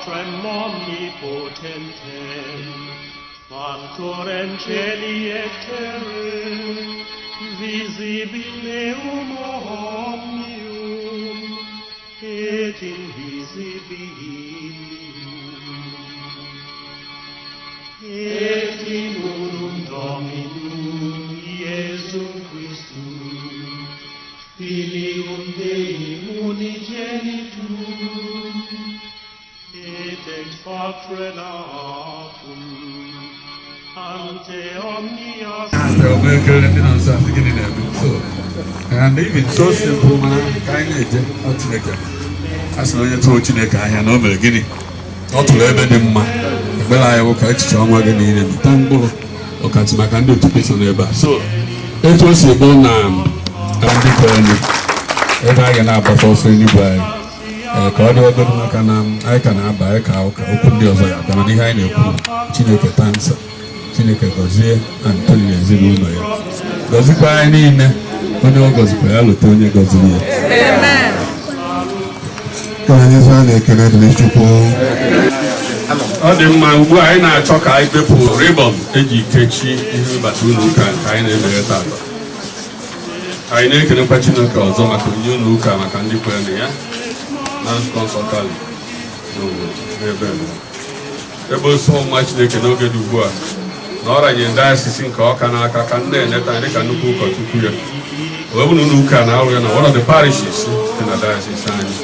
Patrem omnipotentem, Factorem celi et terrae, visibileum omnium, et invisibilium, et in unum Dominum Iesum Christum, Filium Dei unigenitum, et ex Patre natum, ante omnia and even so simple, man, kind of Chineke. As no to Chineke, I know beginning. Not to let them, but I will catch someone in the temple or catch my candle to piece on the bar. So it was a bone and different. If I can have a false anyway, I can have a cow, open the other, and behind the Chineke answer. Chineke gozie Anthony ezinụlọ ya. Gozikwa anyị niile onye ọ gọzikwara ya lụta onye gọziri ya. Amen. Ka anyị zaa na-ekele dị Chukwu. Ọ dị mma ugbu a anyị na-achọ ka anyị bepụ ribọn eji kechi ihe ịbata ụlọ ụka nke anyị na-emere taata. Anyị na-ekelekwa Chineke ọzọ maka onyinye ụlọ ụka maka ndị kwere ya na nzukọ nsọ Kali ebe oso nwa Chineke n'oge dị ugbu a na ọ ranye ndị asịsị nke ọka n'aka ka ndị eneta dị ka nnukwu ụkọchukwu ya wee bụ n'ụlọ ụka na-arụ ya na one of the parishes dị na diocese anyị.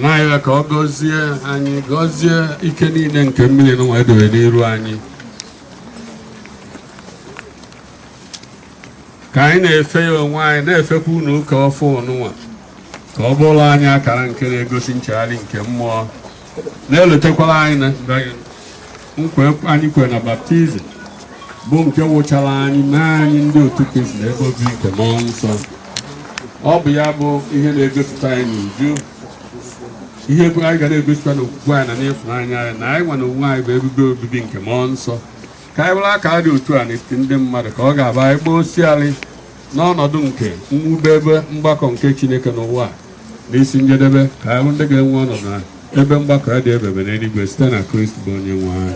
Na-arịọ ka ọ gọzie anyị, gọzie ike niile nke mmiri n'ụwa edowe n'iru anyị, ka anyị na-efe ya onwe anyị na-efekwa ụlọ ụka ọfụ n'ụwa, ka ọ bụrụ anyị akara nke na-egosi nchegharị nke mmụọ, na-elotekwara anyị na nkwa anyị kwere na baptizim bụ nke wụchara anyị mee anyị ndị otu Kristi na ebe obibi nke mmụọ nsọ. Ọ bụ ya bụ ihe na-egosipụta anyị n'uju, ihe anyị ga na-egosipụta n'okwukwe anyị na n'ịfụnanya anyị na anyị nwa na onwe anyị bụ ebube obibi nke mmụọ nsọ. Ka anyị bụrụ aka dị otu a n'etiti ndị mmadụ ka ọ ga-abụ anyị kpọọ osialị n'ọnọdụ nke mwube ebe mgbakọ nke Chineke n'ụwa n'isi njedebe, ka anyị bụ ndị ga-enwe ọnọdụ na ebe mgbakọ ya dị ebebe n'eluigwe site na Kristi bụ onye nwe anyị.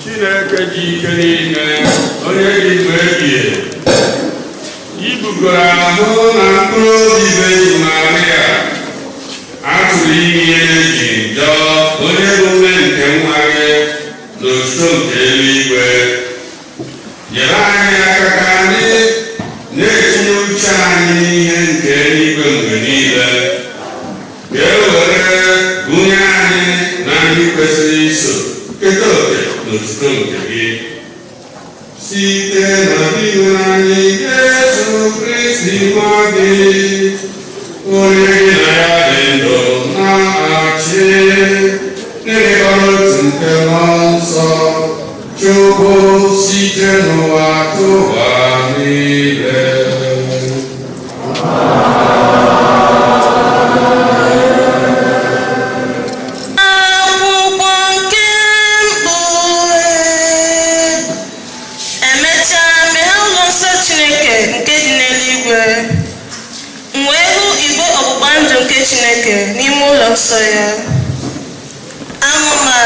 Chineke ji ike niile onye dị mebie ibugoro ahụ na mkpụrụ obi Bezu Maria atụrụ ihe eji njọ onye bụ nne nke nwa gị n'oso nke eluigwe. Nyere anyị aka ka anyị na-etinye uche anyị n'ihe nke eluigwe mgbe niile, ka e were gụnye anyị na ndị kwesịrị iso keta oke n'otuto nke gị site n'ọdịnihu anyị Yesu Kristi nwa gị, onye gị na ya dị ndụ na-achị n'ịkọrọ otu nke mmụọ nsọ Chukwu site n'ụwa tụwa niile. Chineke n'ime ụlọ nsọ ya, amụma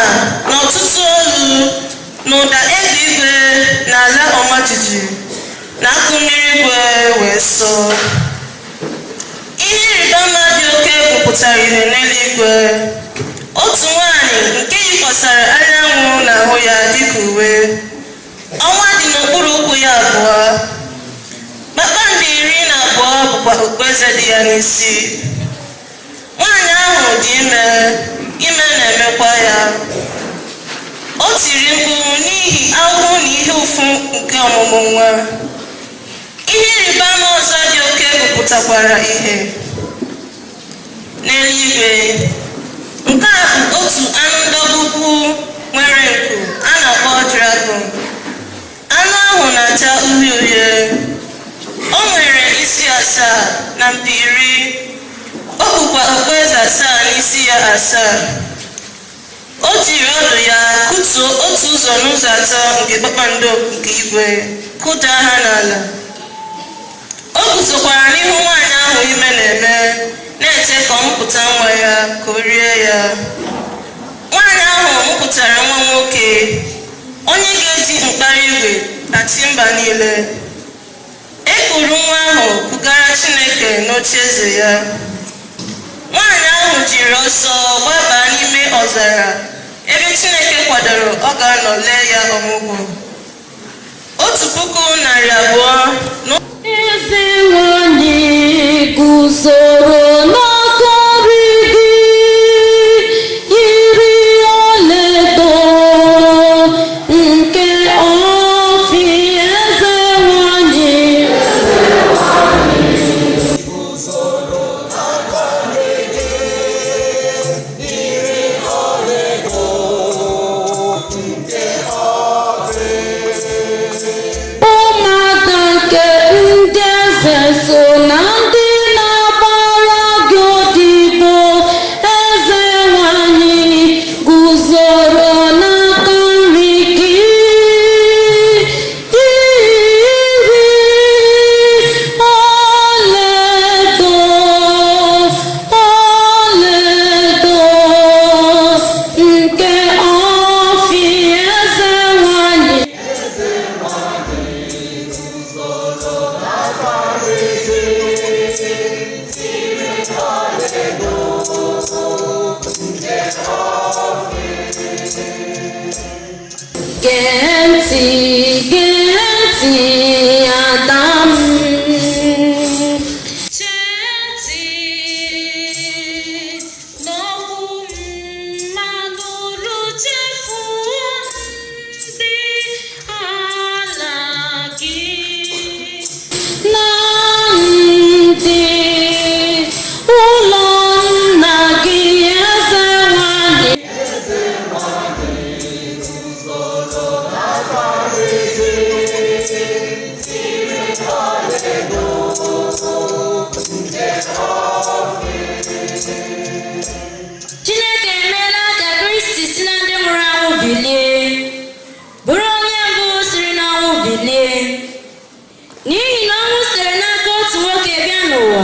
n'ọtụtụ olu n'ụda eluigwe na ala ọmajiji na akụ mmiri igwe wee sọ. Ihe ịrịba ama dị oke egwu pụtara ihe n'eluigwe. Otu nwanyị nke yikwasara anyanwụ n'ahụ ya dịka uwe ọnwa dị n'okpuru ụkwụ ya abụọ. Kpakpando 12 bụkwa okpueze dị ya n'isi. Nwaanyị ahụ dị ime na-emekwa ya. O tiri mkpu n'ihi ahụhụ na ihe ụfụ nke ọmụmụ nwa. Ihe ịrịba ama ọzọ dị oke egwu pụtakwara ihe n'eluigwe. Nke a bụ otu anụ ndọgbu ukwu nwere nku a na-akpọ dragon. Anụ ahụ na-acha uhie uhie. O nwere isi 7 na mpi 10. O bụkwa okpueze 7 n'isi ya 7. O jiri ọdụ ya kụtuo otu ụzọ n'ụzọ 3 nke kpakpando nke igwe, kụda ha n'ala. O guzokwara n'ihu nwaanyị ahụ ime na-eme, na-eche ka ọ mụpụta nwa ya ka o rie ya. Nwaanyị ahụ mụpụtara nwa nwoke, onye ga-eji mkpara igwe achị mba niile. E kuru nwa ahụ bugara Chineke n'ocheeze ya. Nwaanyị ahụ jiri ọsọ gbabaa n'ime ọzara ebe Chineke kwadoro ọ ga-anọ lee ya ọmụgwọ. 1,200 Eze nwanyị guzoro n'aka nri gị, yiri ọlaedo nke ọfị. Eze nwanyị so na ndị na-agbara gị odibo. Eze nwanyị guzoro n'aka nri gị, yiri ọlaedo nke ọfị. Eze nwanyị gee ntị Adam, chee ntị n'okwu mmadụ chefuo ndị ala gị na ndị ụlọ nna gị. Eze nwanyị Chineke emeela ka Kristi si na ndị nwụrụ anwụ bilie, bụrụ onye mbụ siri n'ọnwụ bilie. N'ihi na ọnwụ sitere n'aka otu nwoke bịa n'ụwa,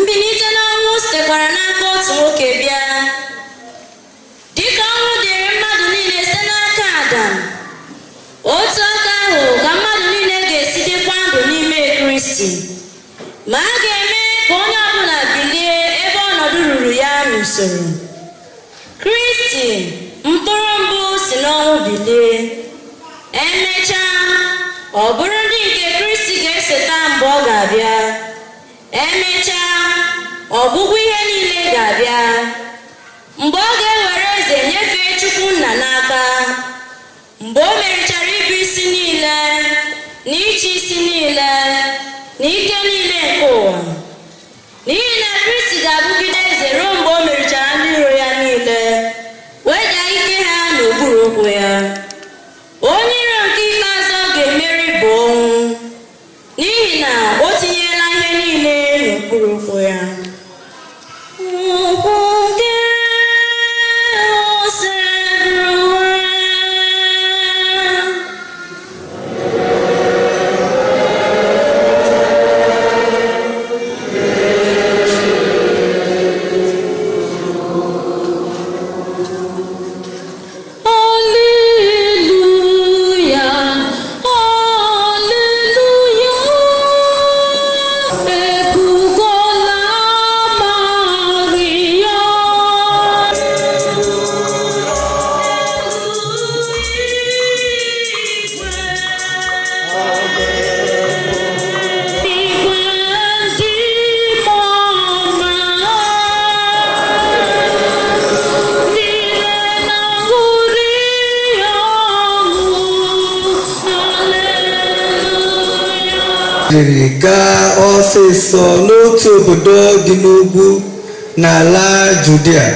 mbilite n'ọnwụ sitekwara n'aka otu nwoke bịa. Dịka ọnwụ dịrị mmadụ niile site n'aka Adam, otu aka ahụ ka mmadụ niile ga-esi dịkwa ndụ n'ime Kristi. Ma a ga-eme ka onye ọbụla bilie ebe ọnọdụ ruru ya n'usoro. Kristi, mkpụrụ mbụ, si n'ọnwụ bilie. Emechaa, ọ bụrụ ndị nke Kristi ga-eseta mgbe ọ ga-abịa. Emechaa, ọgwụgwụ ihe niile ga-abịa, mgbe ọ ga-ewere eze nyefee Chukwu Nna n'aka, mgbe o merichara ịbụ isi niile na ịchị isi niile na ike niile nke ụwa. N'ihi na Kristi ga-abụgide eze ruo mgbe o merichara ndị iro ya niile, weda ike ha n'okpuru ụkwụ ya. Onye iro nke ikpeazụ ọ ga-emeri bụ ọnwụ, n'ihi na o tinyela ihe niile n'okpuru ụkwụ ya. Ụkwụ gị Hallelujah. jiri gaa ọsịsọ n'otu obodo dị n'ugwu n'ala Judia.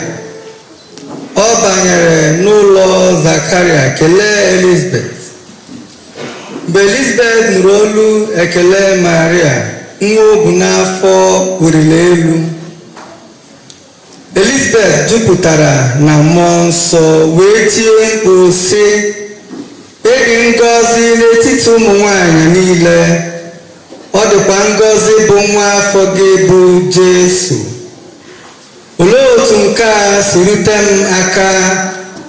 Ọ banyere n'ụlọ Zakaria kelee Elizabeth. Mgbe Elizabeth nụrụ olu ekele Maria, nwa o bu n'afọ wuliri elu. Elizabeth jupụtara na mmụọ nsọ wee tie mkpu sị, ịdị ngọzi n'etiti ụmụ nwanyị niile, ọ dịkwa ngọzi bụ nwa afọ gị bụ Jesu. Olee otu nke a si rute m aka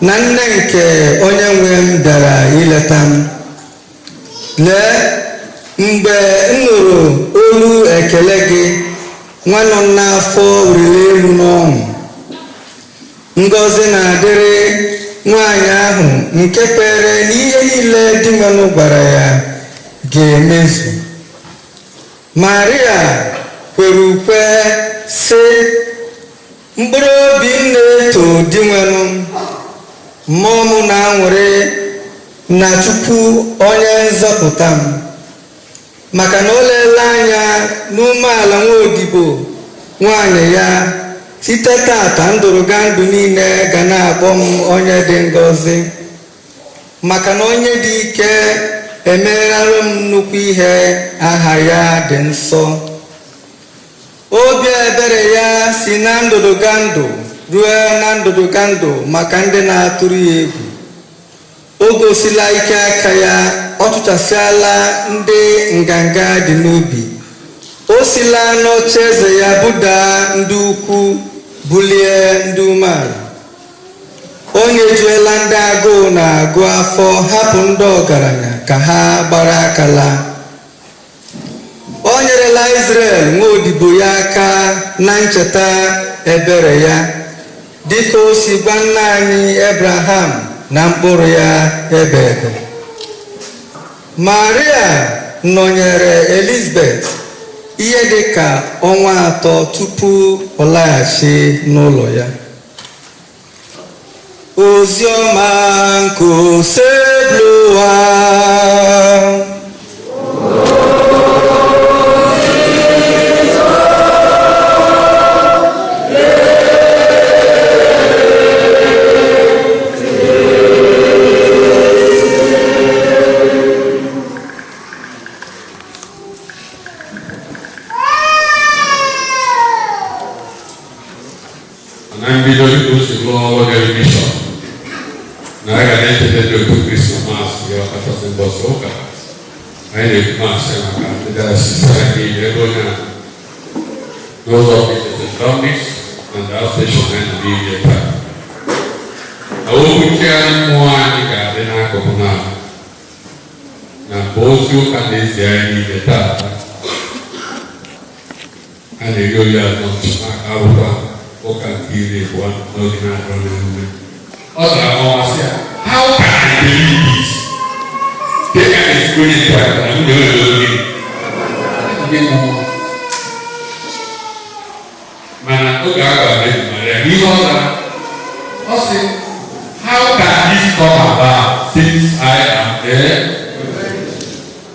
na nne nke onye nwe m bịara ileta m? Lee, mgbe m nụrụ olu ekele gị, nwa nọ n'afọ wuliri elu n'ọṅụ. Ngọzi na-adịrị nwaanyị ahụ nke kwere n'ihe niile di nwere gwara ya ga-emezu. Maria kwere ukwe sị, mkpụrụ obi m na-eto di nwere, mmụọ m na-aṅụrị na Chukwu onye nzọpụta m, maka na o leela anya n'umeala nwaodibo nwaanyị ya. Site tata ndụrụgandụ niile ga na-akpọ m onye dị ngọzi, maka na onye dị ike emeghara m nnukwu ihe, aha ya dị nsọ. Obi ebere ya si na ndụrụgandụ ruo na ndụrụgandụ maka ndị na-atụrụ ya egwu. O gosila ike aka ya, ọ tụchasịala ndị nganga dị n'obi. O sila n'oche eze ya budaa ndị ukwu, bulie ndị umeala. O nyejuela ndị agụụ na-agụ afọ, hapụ ndị ọgaranya ka ha gbara akala. O nyerela Izrel nwaodibo ya aka na ncheta ebere ya, dịka o si gwa nna anyị Abraham na mkpụrụ ya ebebe. Maria nọnyere Elizabeth ihe dị ka ọnwa atọ tupu ọ laghachi n'ụlọ ya. Ozi ọma nke osebụwa. How can I believe this? They can explain it. How can this come about since I am there?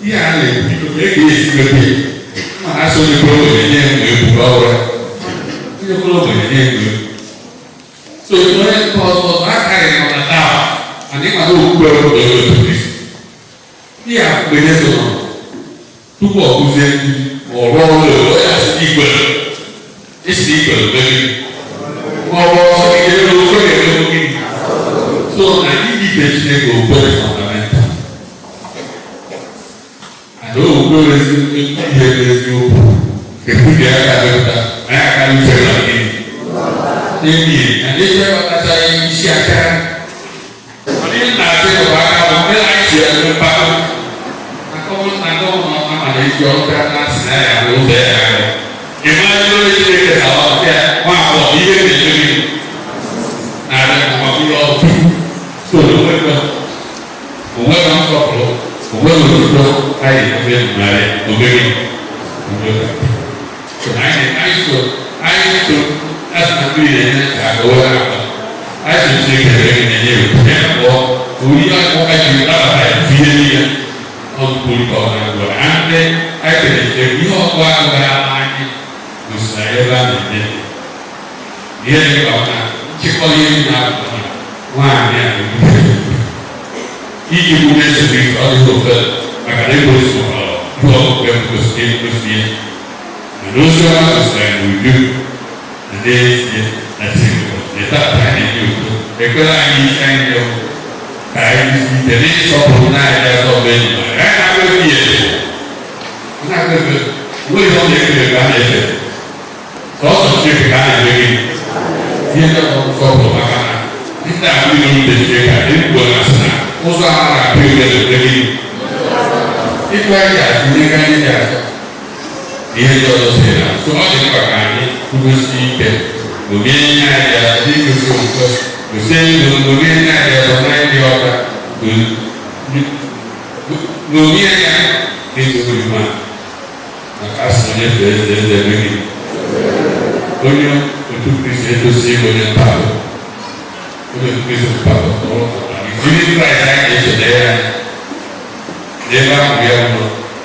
Yeah, people make it. I saw the problem. So it was that kind of a tower, and they were all well to this. Here, when they saw two or roll as equal. It's equal, baby. So I need the patient to go very fundamental. I don't go as you put the I can't say again. And this is what I say, Shaka. I didn't say about how I share the power. I don't know how many your parents I will there. If I really take it out there, wow, even the living. I don't know what we all do. So the welcome couple, welcome, I have been married, obeying. So I need to. That's not really I go out. I should take a very new. Therefore, we are going to feel Kulturnya berande, ada jadi orang lagi, musnah lagi. Dia juga cikoyin nak, mana? Ini punya sendiri kalau itu akan terus kalau terus manusia musnah wujud, nanti dia tak tanya itu. Ekonomi yang jadi sempurna ada sempurna. Aku dia, aku boleh jadi dia. Kalau jadi begini, dia tak sempurna kan? Kita belum jadi ini bukan asal. Usaha kita begini. Itu aja, ini kan dia. Dia jodoh saya. Semua dipakai tugas kita. Mungkin ada di kursus. Mungkin ada orang di otak, mungkin itu cuma asalnya dari begini. Punya untuk itu sih punya tahu, untuk itu tahu. Ini perasaan itu dia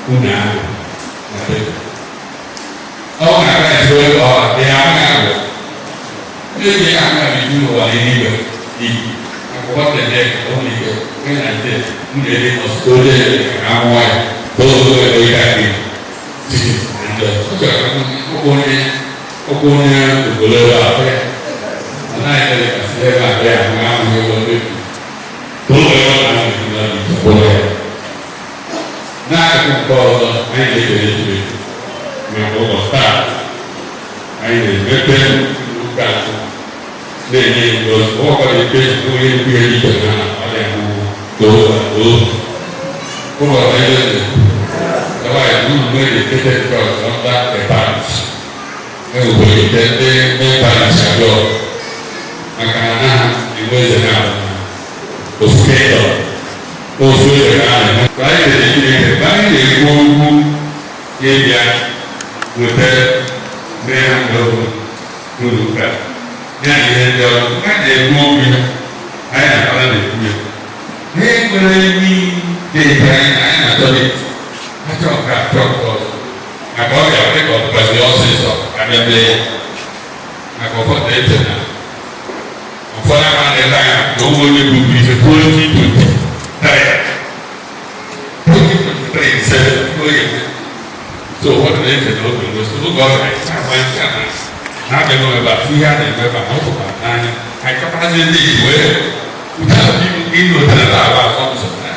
punya. Orang akan jual orang dia akan. Jadi akan dijual oleh ini aku buat dia orang ini kan ada menjadi Australia awal baru lagi ada sekarang pokoknya boleh apa ya mana itu saya ada mengambil boleh boleh nah aku kalau ini jadi memang start ini betul bukan Jadi kalau itu boleh pilih dengan apa yang tu, kalau ada kalau itu boleh kita kalau tak tepat, kalau boleh kita tepat saja, makanan itu jangan usaha, usaha. Kalau itu bagi pun dia mudah mengumpulkan. Yang dia kan dia mobil, ayah kalau dia punya, boleh ni dia ayah atau dia, macam apa yang dia kalau pasti osok, ada dia, aku buat dia cina, aku nak dia tanya, kamu ni bukti sepuluh itu, saya, so what dia cina itu, so kau apa yang sana. Nah, kalau lepas siang ni, lepas apa kan? Hai kapal jadi gue, udah mungkin udah tak apa konsepnya.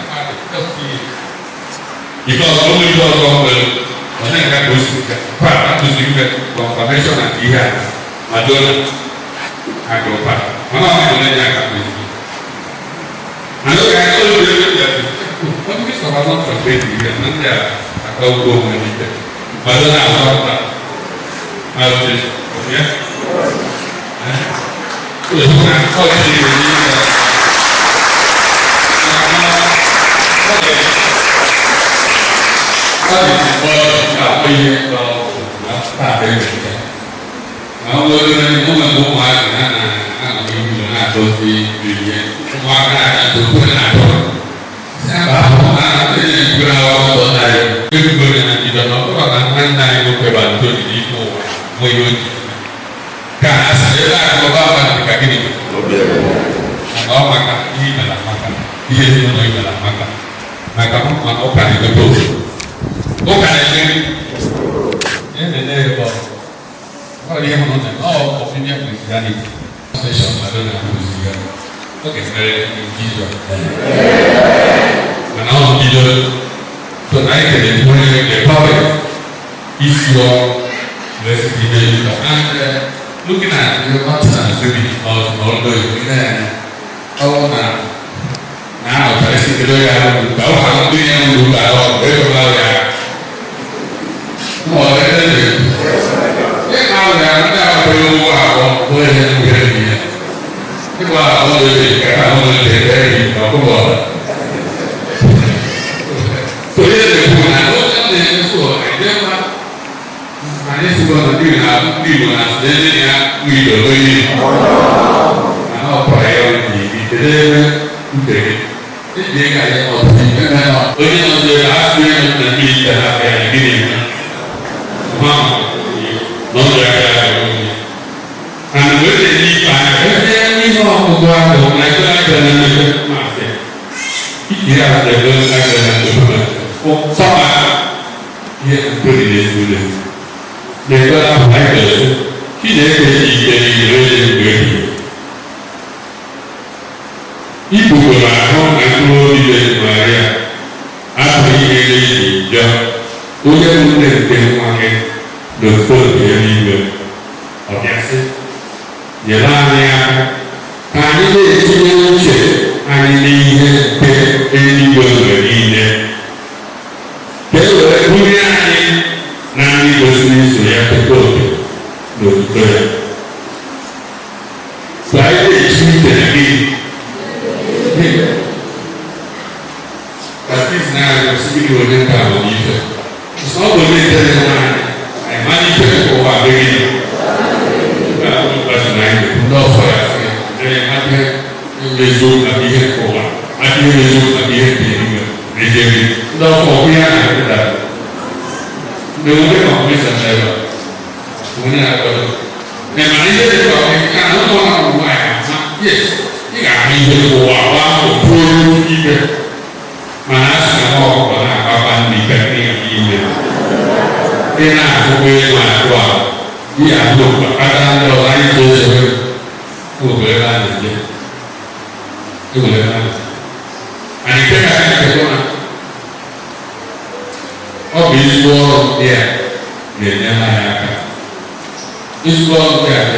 Jika kamu itu orang mana yang kan bos, pak, bos juga konvensional dia, majulah, aku pak, mana yang kan bos. Lalu kalau dia jadi, kamu bisa orang sampai dia nanti aku gua ini, majulah apa? Majulah. Ya, itu kan kalau di sini, apa yang kalau tak ada, kalau dengan rumah anak ibu atau di dunia, semua kan itu pun ada. Siapa anak ini berawal dari itu dengan tidak mampu orang mana yang berbantu di itu, mengikuti. Karena saya kalau bapak dekat ini, kalau makan ini adalah makan, dia semua adalah makan. Maka makan itu betul. Bukan ini kalau dia menonton, kopinya Kristiani, stasiun ada Kristiani. Oke, dari Injil. Karena Injil tu naik dari mulai dari bawah, isu resmi dari anda. Lu kena dia macam sedih kalau itu kalau nah dari situ ya tahu hal itu yang dulu tahu betul ya mau ada ya kalau ada perlu apa boleh yang begini itu apa boleh kalau boleh dari aku boleh boleh dengan itu itu dia hanya sudah nanti di mana jadi ya video ini, apa yang ini kita dia kaya orang ni kan orang dia asli orang ni dah kaya gini non ada anu dia ni pada ni semua orang naik dengan macam dia ada dengan oh sama dia beri dia sudah dia dah baik kita beri ibu berlaku aku di Maria apa ini dia udah mungkin dengan dokter dia juga biasa jalannya kali ini sudah hari ini ini juga kalau punya ini nanti bersih sudah betul dokter saya ini lagi tapi sebenarnya sebelum orang tahu itu, semua boleh terjadi. Mana kita kuat begini, kalau pas naik, tidak saya. Jadi ada rezult lagi yang kuat, ada rezult lagi yang tinggi. Jadi tidak kopi yang ada. Dulu kopi saya, punya apa? Memang ini dia kopi kan orang buat, yes. Ini kami berbuat pun juga. Mana semua orang kapan dikatakan ini. Kena bukan macam dia bukan kadang orang itu bukan je. Bukan. Ani kita kan kita. Oh bisbol dia jangan. Bisbol dia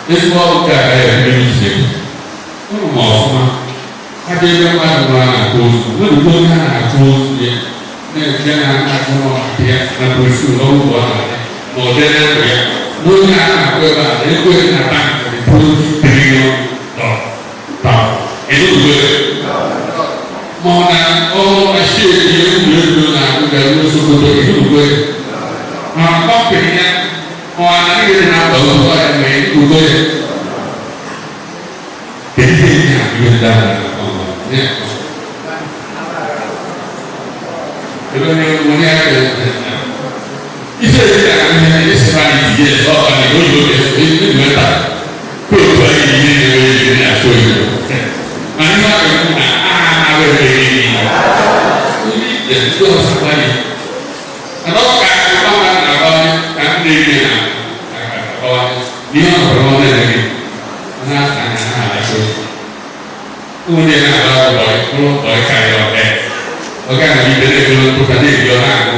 Bisbol dia bisik. Mau ada yang mana aku, lu aku dia. Jangan aku dia nak berusaha buat modern dia. Lu nak aku apa? Lu nak apa? Lu beri tak. Itu juga. Mau nak asyik dia nak aku dah suruh itu juga. Apa punya orang ni dia nak bawa yang main juga. Jadi dia dah ya. Kalau ni ada, itu dia sekarang dia soal ni itu mata. Kalau ini aku itu, mana ada ini itu apa ni? Kalau kan dia dia orang lagi, ada tu. Kemudian ada kalau kaya Oke, di dalam itu tadi dia nak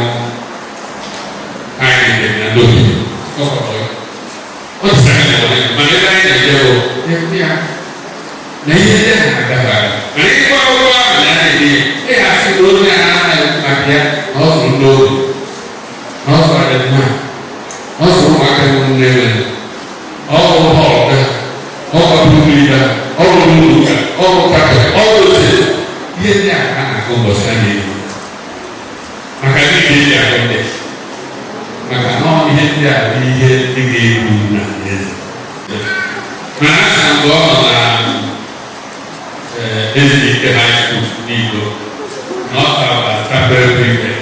hai dengan dulu. Oh, sekarang mana lain dia dia. Nah ini dia ada. Ini apa ini? Hasil dulunya anak dia dulu. Ada mana? Makan mengenai. Dia akan bosan ini. Maka ini dia akan deh. Maka dia tinggi guna. Mana sambil SD ke high school itu, chapter 3.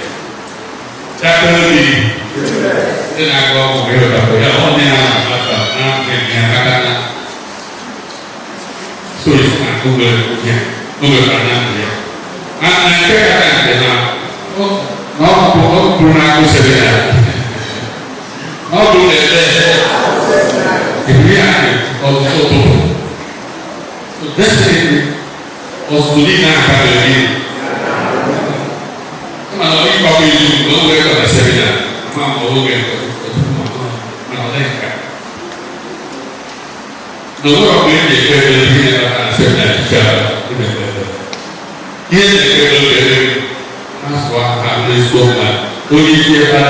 Dan aku mau beritahu ya, orang yang katakan sulit aku bertanya dia. Anak saya katakan dia, belum aku sebenarnya. Belum ada. Dia tuh. Desde Osculina para el kalau ini kau itu kau boleh kata sebenarnya, mampu boleh mana mereka. Dulu kau boleh jadi lebih kata sebenarnya cara ini lebih masuk harus sekolah. Kuni siapa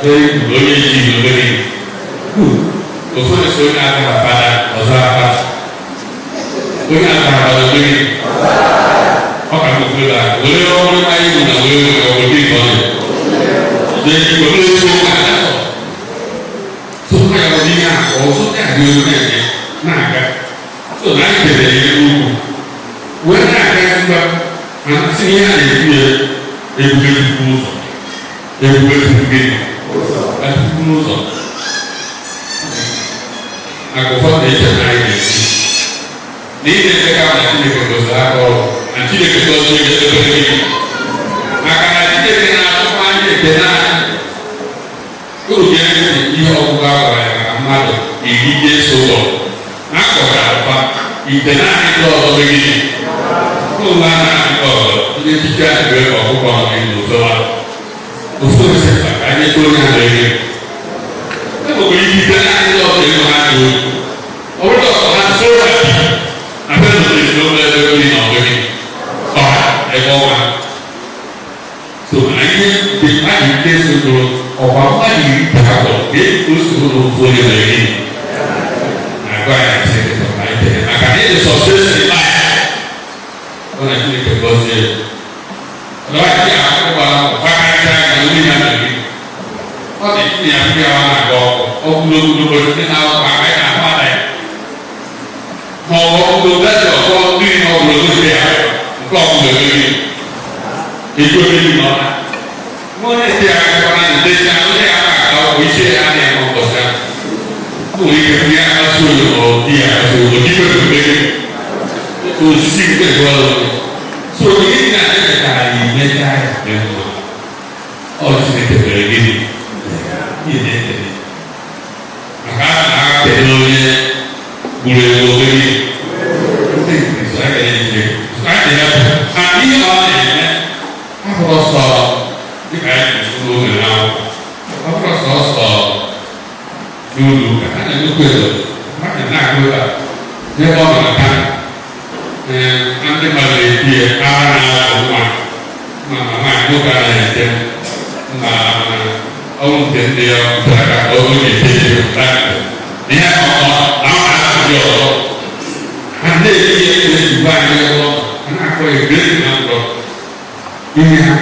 dari lebih. Kau sekolah apa pada apa? Kuni apa lebih? Maka bukanlah boleh orang lain boleh lebih banyak. Jadi boleh semua. Semua yang dia, semua dia naga. So naga dia itu. Mana ada sebab mana sị ihe a na-ekwu ya ebugekwu ụzọ ebugekwu gịnị ekwukwu n'ụzọ maka ụfọdụ na-eche na anyị na-esi n'ihi na-eme ka na Chineke goziri aka ọrụ na Chineke goziri ebere gị maka na Chineke na-atụkwa anyị ekele anyị uru ga-esi ihe ọgwụgwụ agwara ya ka mmadụ iri ga-eso ụlọ na-akọrọ akpa ite naanị ndị ọzọ megide ụlọ a na-adị ọzọ ndị echiche a na-ewe ọgwụgwọ ọzọ n'ụzọwa ofu ose maka anyị too onye ahụ ege enwekwara ike ite naanị ndị ọzọ ego ha dị o bụrụ ọzọ ha so hapi na pedro esi n'ụlọ ebe ori na ọgụgị ọha ebe ọnwa so na ihe dị mmadụ ike sodoro ọgba mmadụ iri pakatọ ga-eji osoro n'ofu onye nwere gị na-agwa ya maka na ịdị sọsesi laịf ọ na Chineke gọzie ọdọwachi akwụkwọ gbakarịta ya na onye ya mere ọ dị ndị ya ndị ahụ na-aga ọkụ n'ogologo ndị na-akwụkwọ aka ya na-ahụ ada ya ma ọ bụ ogologo eze ọkọ mmiri na ogologo eze ya nke ọbụla mmiri ego mmiri na ọna onye ete ya akwụkwọ na ndezi ya onye ya na-aga ọgwụ isi ya na-eme ụbọchị ahụ ụmụ ike ndị ya akasị ụlọ ma ọ dị ya akasị ụlọ dịbe mmiri osisi nke ọrụ so ihe na-eme ka anyị meta ya n'ụlọ ọ Chineke mere gịnị ihe na-ekele maka a na-akele onye gburu ewu ogene ndị Kristo akele ije anyị ya na ihe ọ na-eme abụrụ ọsọ dịka anyị na-ekwu n'oge n'akwụkwọ ọ bụrụ ọsọ n'ụlọ ụka a na-emekwa ezo mmadụ na-agụ ụka n'ebe ọ nọ na taa ndị mmadụ na-eti ya agha na-azụ nwa ma nwaanyị nwoke a na-ete ma ọnwụ nke ndị ya pụtara ka ọ na-ete ihe ọzọ na ọ na-azụ ndị ọzọ ha na-eti ya na-ezigbo anyị ụlọ ha na-akpọ ya gredi na mkpọ ihe ha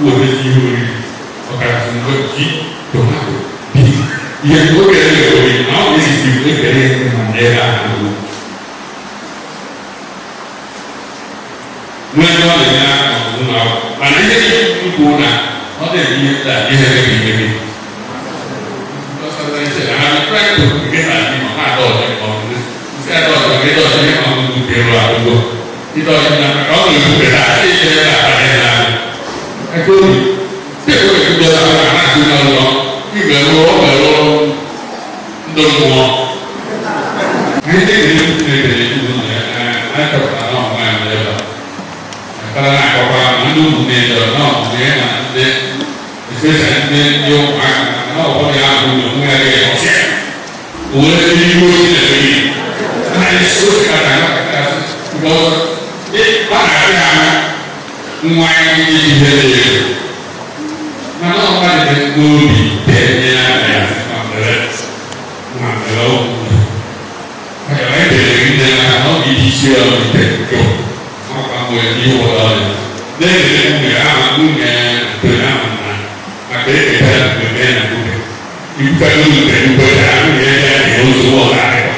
wetezi ihe oriri ọkachasị mgbe ji tomato ihe oge oriri na ọ na-esisi ekele ma ndị ebe ahụ n'ebe ọ na-enye aka n'ụlọ akwụkwọ mana ihe ikwu na ọ na-eme ihe taa ihe ebe ihe ebe ha praịtụ nke na-adị ma ha adọọchị ma ọ bụ nke adọọchị ma ịdọọchị ihe ma ọ bụ nke rụ akwụkwọ ịdọọchị na maka ọ na-ebube na aka ihe ebe a bara ya n'anya eke obi ndị ekwe ekwudo na na-asị n'ụlọ igwe rụọ ọ ga-erụ ndị mmụọ anyị na-ekele na-ekele ikwu na ya chọpụtara na ọmụma ya ebe a karena apa mana mungkin no mungkin nanti especially nanti yang akan no orang yang mungkin ada opsi boleh dibuat lagi karena itu sekarang kita kalau mana ada mulai di mana orang yang mudi dia ya mengalir kayak dari dengan no di sini itu yang diulang, dari punya pengalaman, akhirnya kita berbeda juga. Ibu dulu berbeda, dia harus semua ada.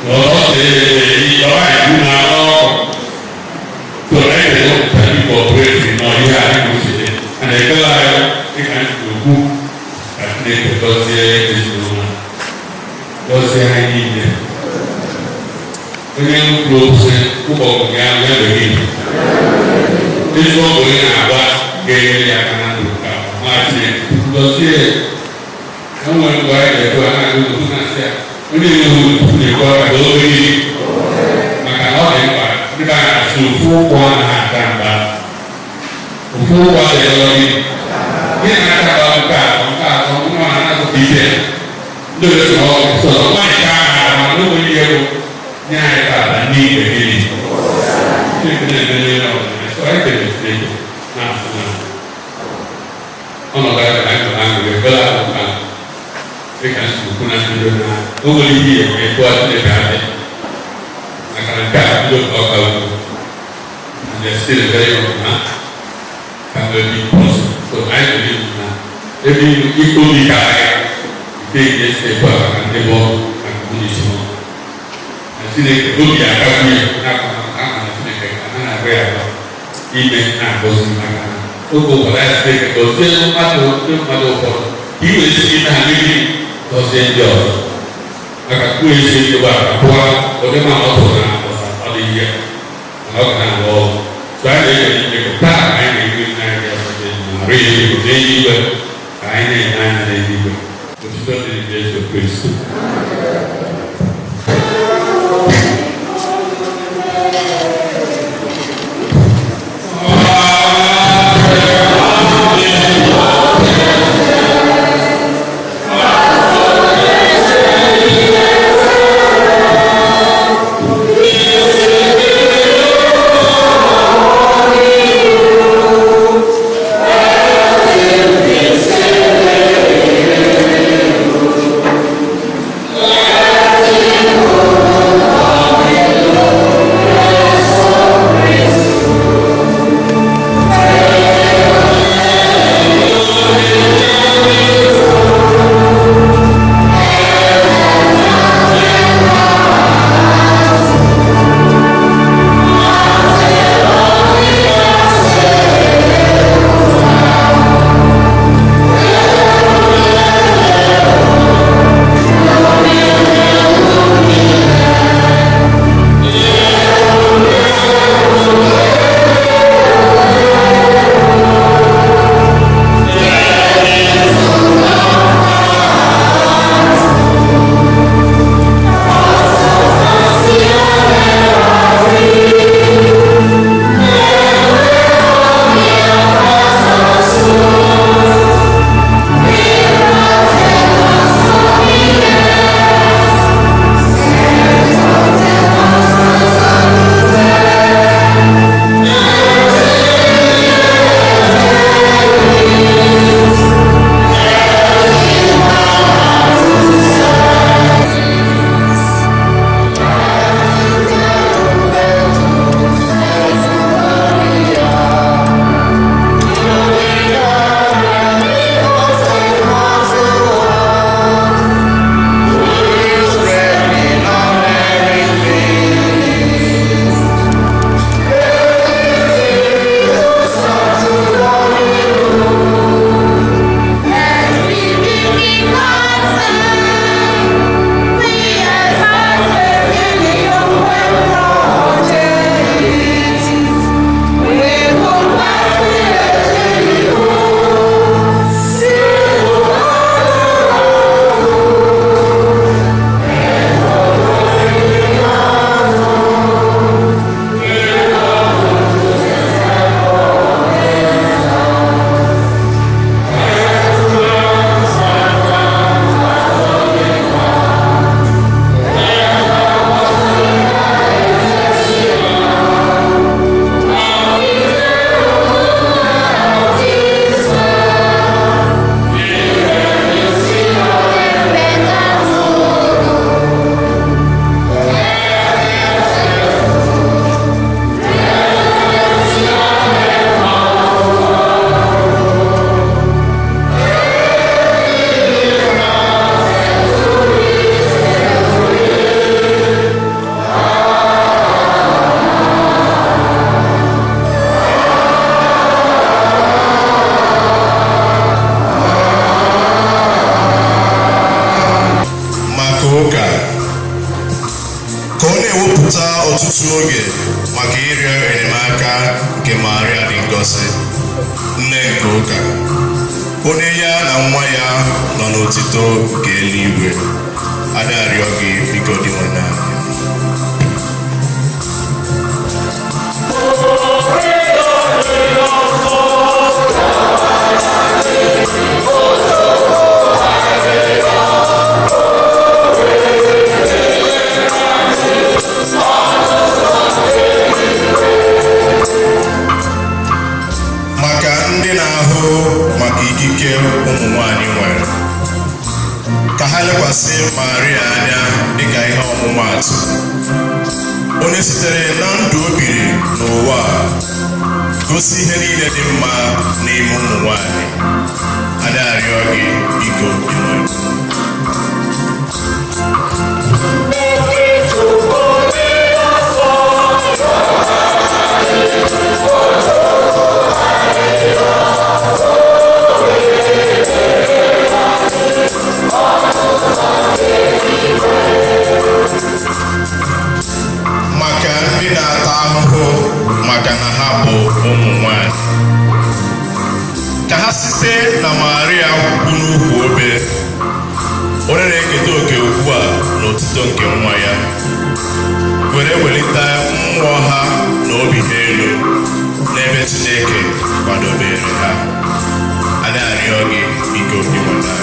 Lalu dari orang yang mau, orang yang tadi kooperasi, dia harus ada kelar, ikan buku, ada dosia di rumah, dosia ini. Dengan proses kubur yang begini, ini semua boleh apa? Gaya yang akan buka, masih proses. Kamu yang baik itu anak itu nasihat. Ini untuk dibuat dulu ini. Maka orang yang baik kita sufu kuah tambah, sufu kuah lagi. Ini ada buka, semua anak bisa. Dulu semua mereka malu dia. Nyai tak ni begini. Ini benar-benar soal ini. Nah, orang kata bergelar bukan. Ikan bukan sebenarnya. Uli dia buat dia ada. Akan ada dua kalau ada still very mana. Kalau di pos, so ada di mana. Jadi itu dikaya. Dia sebab akan dibawa akan di semua. Sini dunia kami nak sini kerana Maria ime na-agọzi maka oge ụfọdụ anyị site gọzie mmadụ ụfọdụ iwe si ime ha mmiri gọzie ndị ọzọ maka kwuo ezi ndịgba abụọ ụdị ma ọ bụ na ọ dị ihe na ọ ga na-alụ ọgụ so anyị na-enye ikpe taa anyị na-enwe n'anya Maria n'eluigwe ka anyị na-enye anya n'eluigwe otuto dị Jesu Kristo. ọtụtụ oge maka ịrịọ enyemaka nke Maria dị ngọzi, nne nke ụka, onye ya na nwa ya nọ n'otito nke eluigwe. Ada arịọ gị biko dị nwe n'anya. Maka ndị na-ahụ maka ikike ụmụ nwanyị nwere, ka ha lekwasị Maria anya dịka ihe ọmụmaatụ, onye sitere na ndụ o biri n'ụwa gosi ihe niile dị mma n'ime ụmụ nwanyị. Ada arịọ gị biko dị nwere. ụmụ nwanyị ka ha site na Maria kwụ n'ukwu obe onye na-eketa oke ugbu a n'otuto nke nwa ya were welite mmụọ ha na obi ha elu n'ebe Chineke kwadobere ha. Anyị arịọ gị biko obi nwata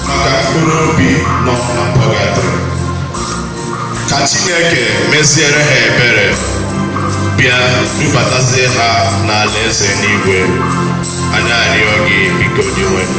maka mkpụrụ obi nọ na mpọgatịrị ka Chineke meziere ha ebere bịa dubatazie ha n'ala eze n'igwe. Anyị arịọ gị biko dị nwere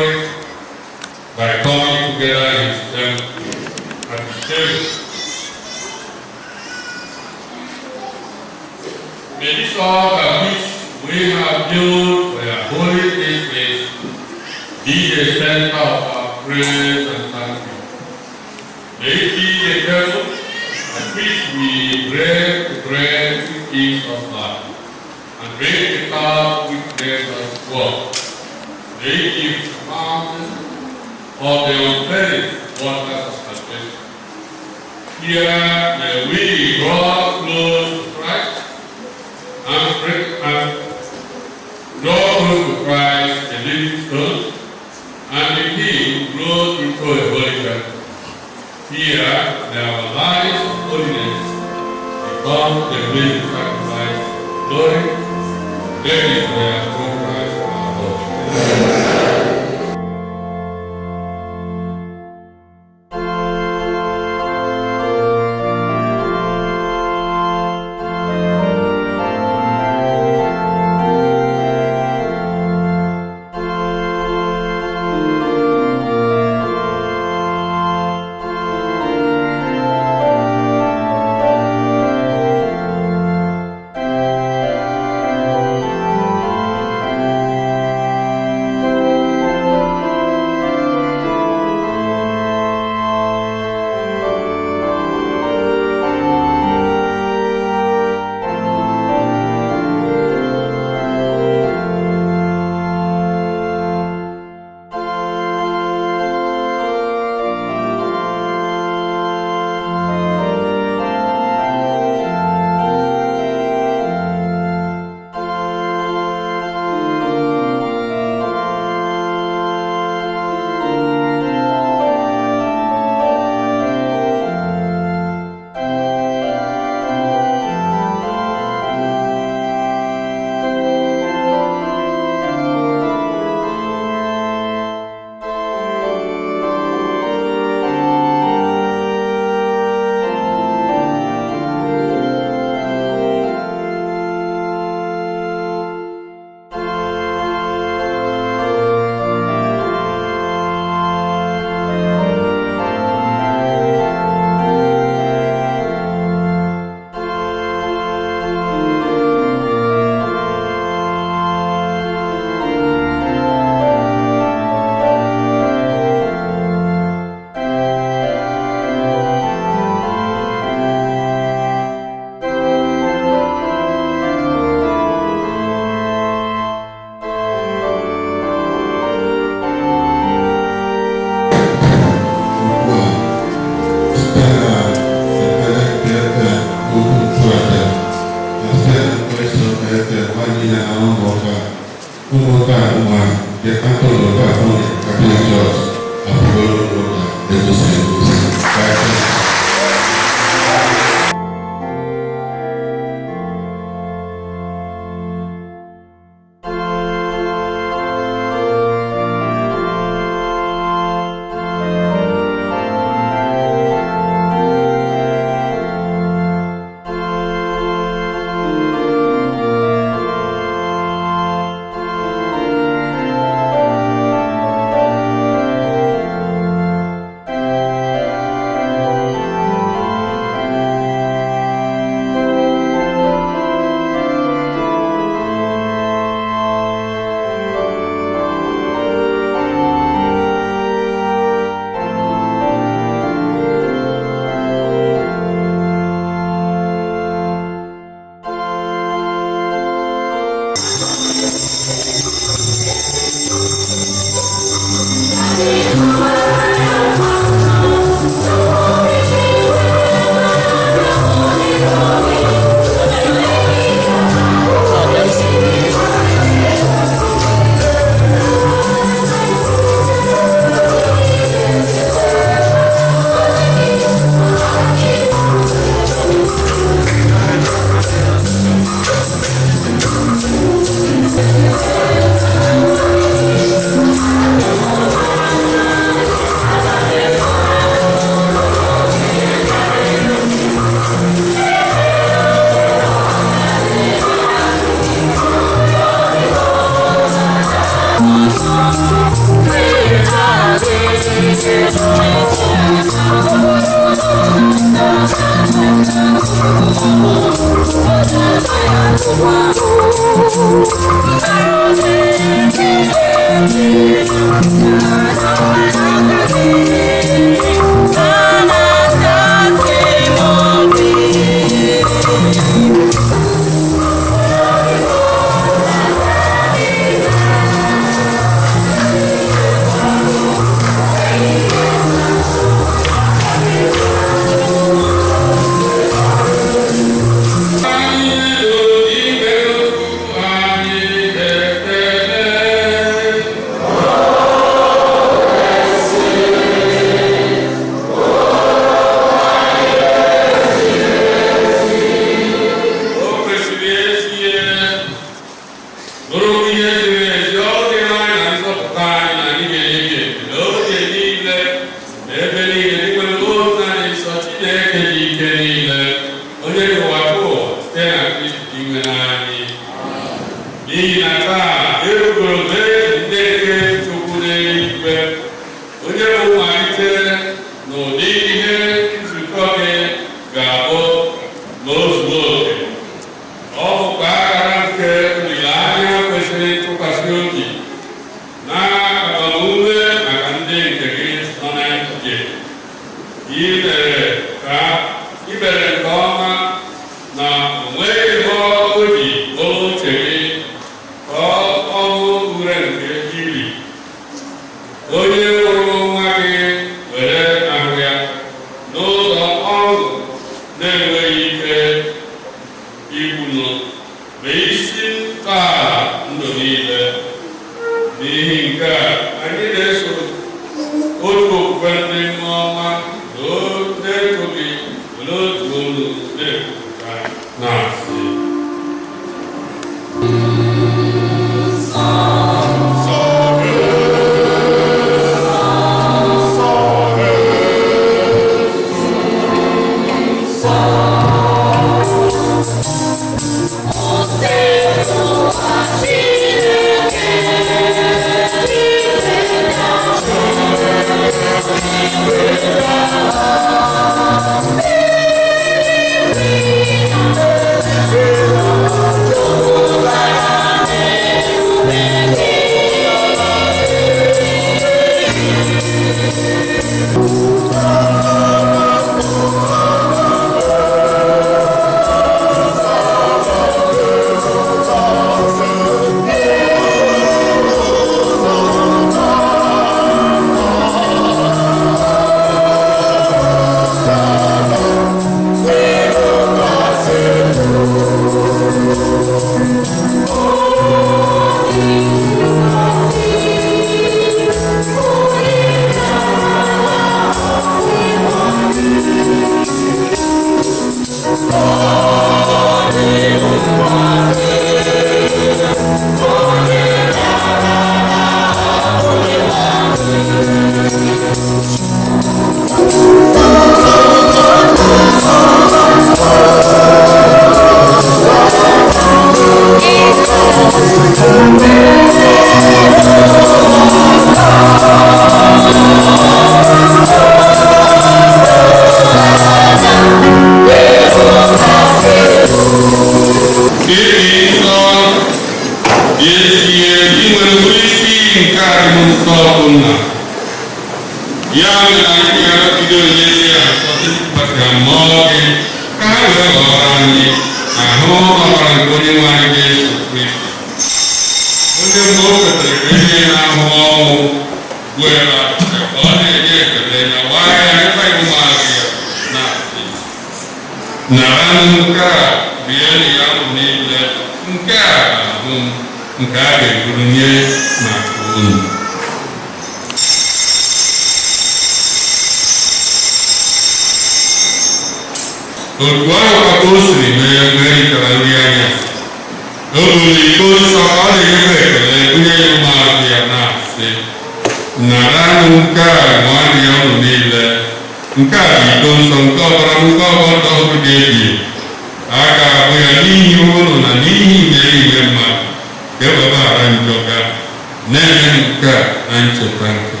Nenenka Anchopanka.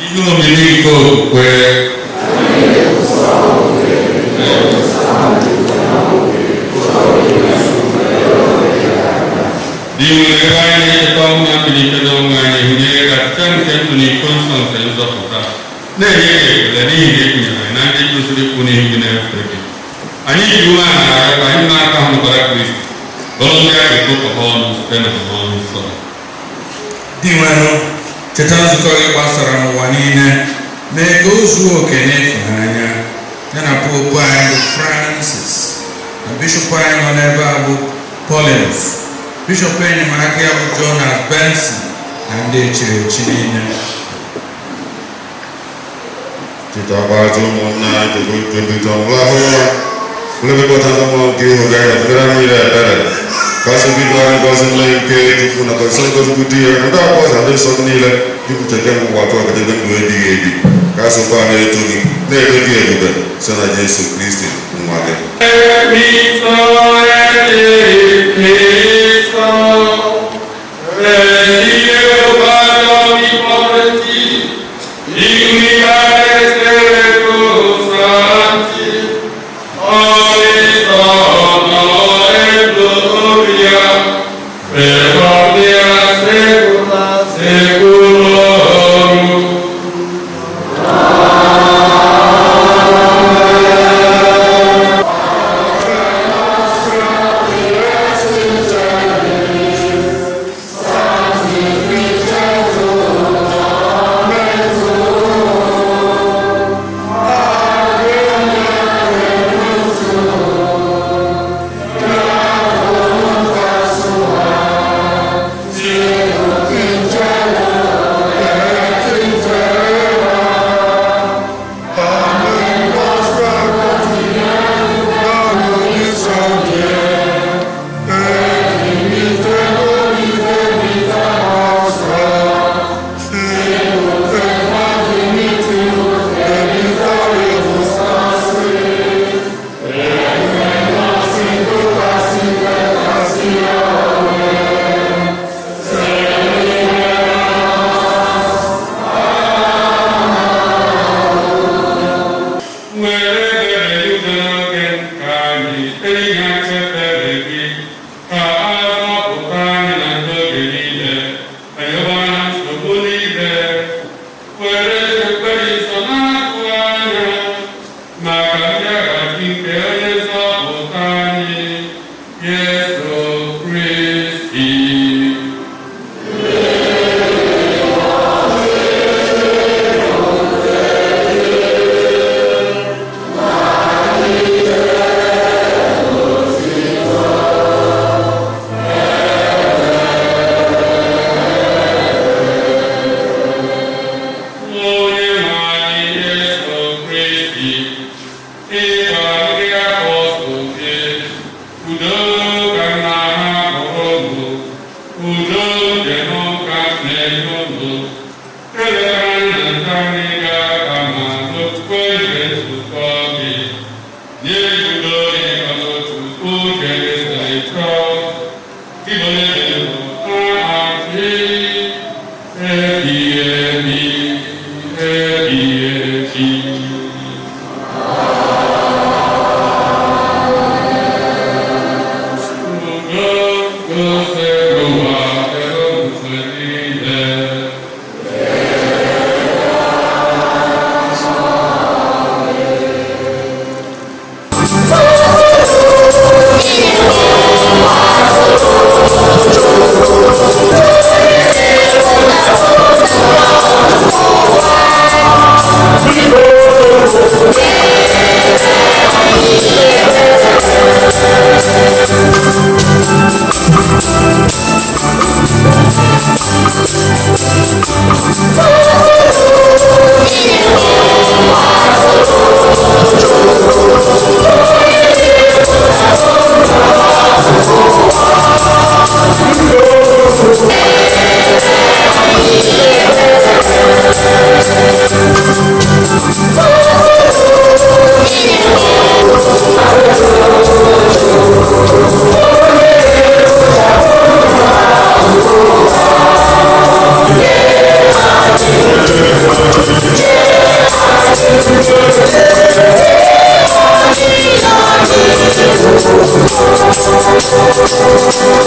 Io mi dico di mulai tahun yang dikatakan ini akan kembali konsumsi zakat. Nanti nanti itu sudah punya hubungan seperti. Ani juga ada nak kamu beraktif. Kalau dia itu pohon sepenuh pohon sol. Di mana kita suka pasaran wanita, negosu kene fanya. Dan Abu Francis, Bishop Pine Abu Paulinus, Bishop Penny Makia Jonas Benson, and the Chilina. Kita baca mana jadi tolong lebih betul mau kiri gaya sekarang ini ada kasih biduan kasih lain ke itu pun ada satu budi ada apa ada satu nilai itu jangan waktu ada dengan dua di kasih pada itu ni dia juga sana Yesus Kristus mengalir.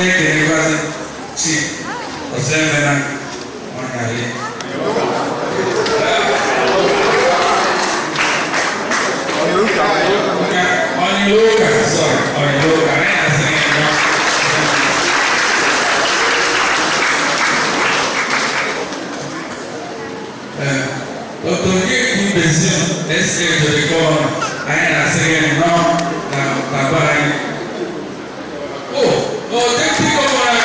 na-ekelekwazi chi ọzọ emena ọnyali Oniloka, sorry, Oniloka, Otongi Brazil, esse é o Ricardo, aí na série não, na barra. Oh, tem que comprar.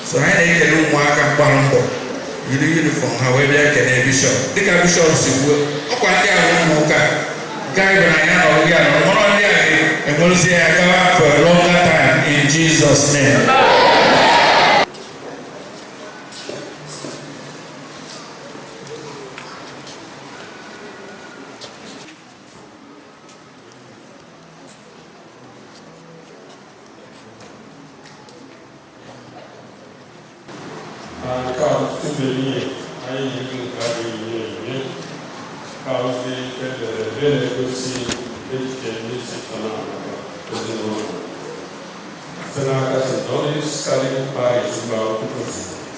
So I need to know more about Bambo. You do uniform, however, I can be bishop. The bishop is good. Oh, I can't walk. Guy, when I know, we are one on the other, and we'll say I come out for a longer time in Jesus' name.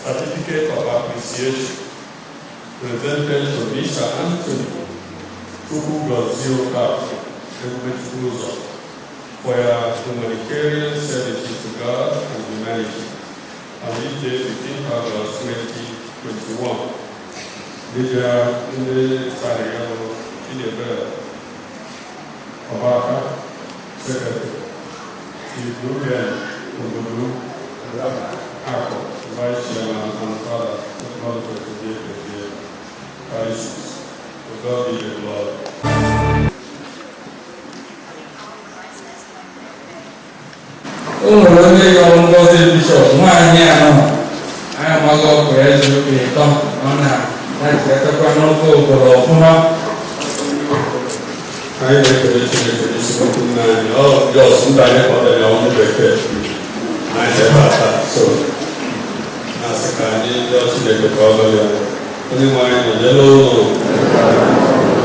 Certificate of Appreciation presented to Mr. Anthony Tuku.0 for your humanitarian services to God and humanity on this day 15 August 2021. Media in the Sarajevo, in the Bell, Obaka, Secretary, Chief Ruben, Ubulu, Ako, Vice Chairman and Father, the Lord of the day, Christ, to God be the glory. Only your body bishop, my young. I am a God for every come on now. That's the Pano for Ofuna. I make a decision to oh, just somebody for the only breakfast. I never thought so. As a kind, just make a problem. Only one in yellow.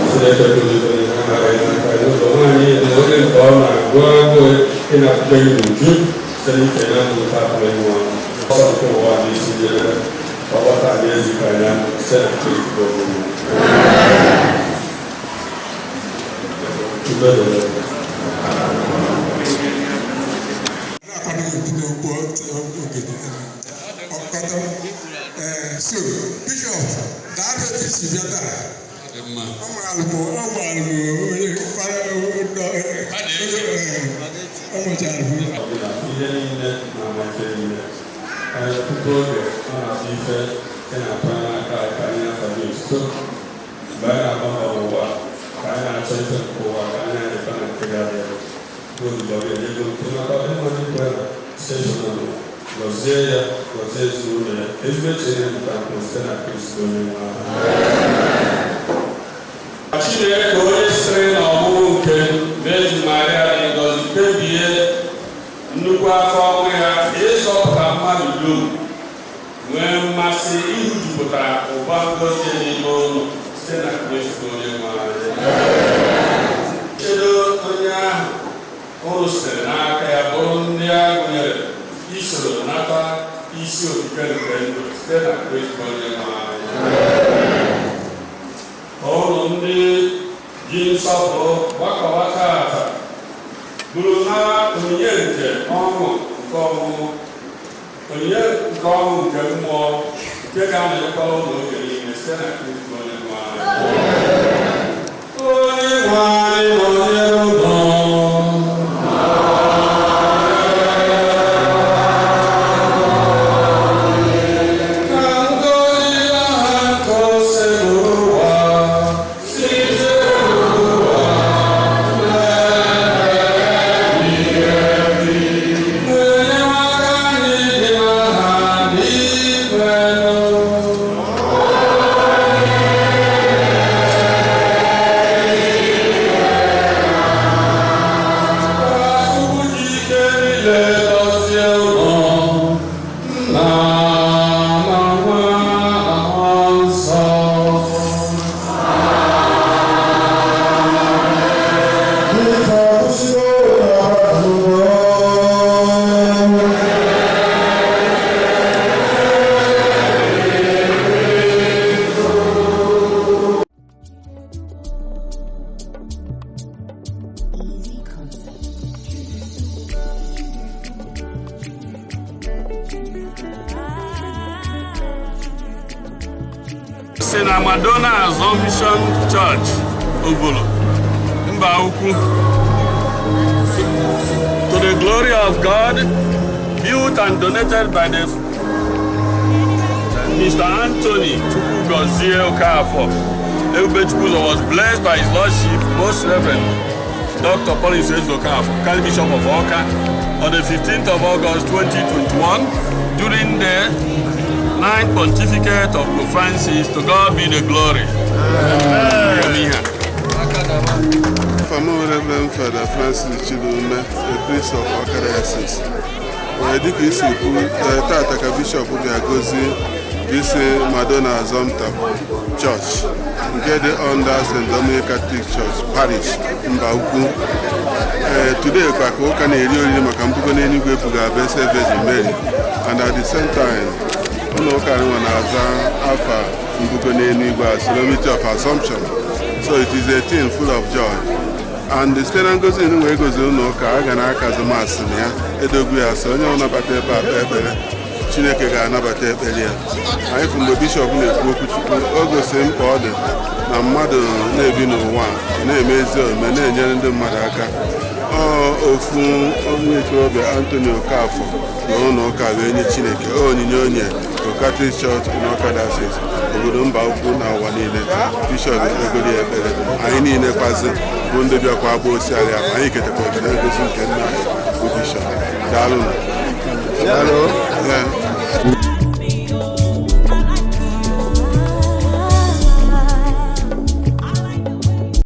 So they took the I don't know money, and the only form I go in a play with you, so you cannot do that when one. Also, what is the what I guess you can set a place to go. So, Bishop, that is the Chineke onye sịrị na ọmụmụ nke Virgin Maria Ngozi kpebie nnukwu afọ ọnwụ ya ịzọpụta mmadụ dum mmasị ihujupụta ụba ngozi n'ime ụlọ site na Kristo onye nwe anyị. Chedo onye ahụ ụrụ sitere n'aka ya bụrụ ndị a gụnyere isoro nata isi okike nke ndụ site na Kristo onye nwe anyị. Ụlọ ndị ji nsọpụrụ gbakọwa taata bụrụ na onyinye nke ọṅụ nke ọmụmụ, onyinye nke ọṅụ nke mmụọ nke ga-amụkwa ụlọ oge niile site na Kristo onye nwe anyị. Onye nwe anyị nọnyere ụlọ na Madonna Assumption Church, Ubulu, Mbauku. To the glory of God, built and donated by Mr. Anthony Chukwugozie Okafor. Ebubechukwu was blessed by His Lordship, Most Reverend Dr. Paul Okafor, Catholic Bishop of Awka, on the 15th of August 2021 during the 9th Pontificate of Pope Francis. To God be the glory. Amen. Reverend Father Francis Chilume, a priest of Awka Diocese. Dịka isi kwu tata ka Bishop ga-agozi isi Madonna Assumption Church nke dị under St. Dominic Catholic Church Parish Mbauku. Today kwa ka ụka na-eri oriri maka mbugo n'eluigwe buga Blessed Virgin Mary, and at the same time ụlọ ụka nwa na-aza afa mbugo n'eluigwe as Solemnity of Assumption. So it is a thing full of joy. And the state ngozi inu wee gozi ụlọ ụka a ga na-akazi masị na ya edogwu ya so onye ọnabata ebe akpa ekpere Chineke ga-anabata ekpere ya. Anyị fụ mgbe bishọp na-ekwu okwu Chukwu o gosi mkpa ọ dị na mmadụ na-ebi n'ụwa na-eme ezi omume na-enyere ndị mmadụ aka. Ofu onye ikorobịa Anthony Okafor na ụlọ ụka wee nye Chineke onyinye onye Catholic Church in Awka Diocese, obodo Mbauku na ụwa niile. Bishọp egoli ekpere anyị niile kwazi bụ ndị bịakwa agba osiari afọ anyị ketakwa ekele ngozi nke nna anyị bụ bishọp. Daalụ.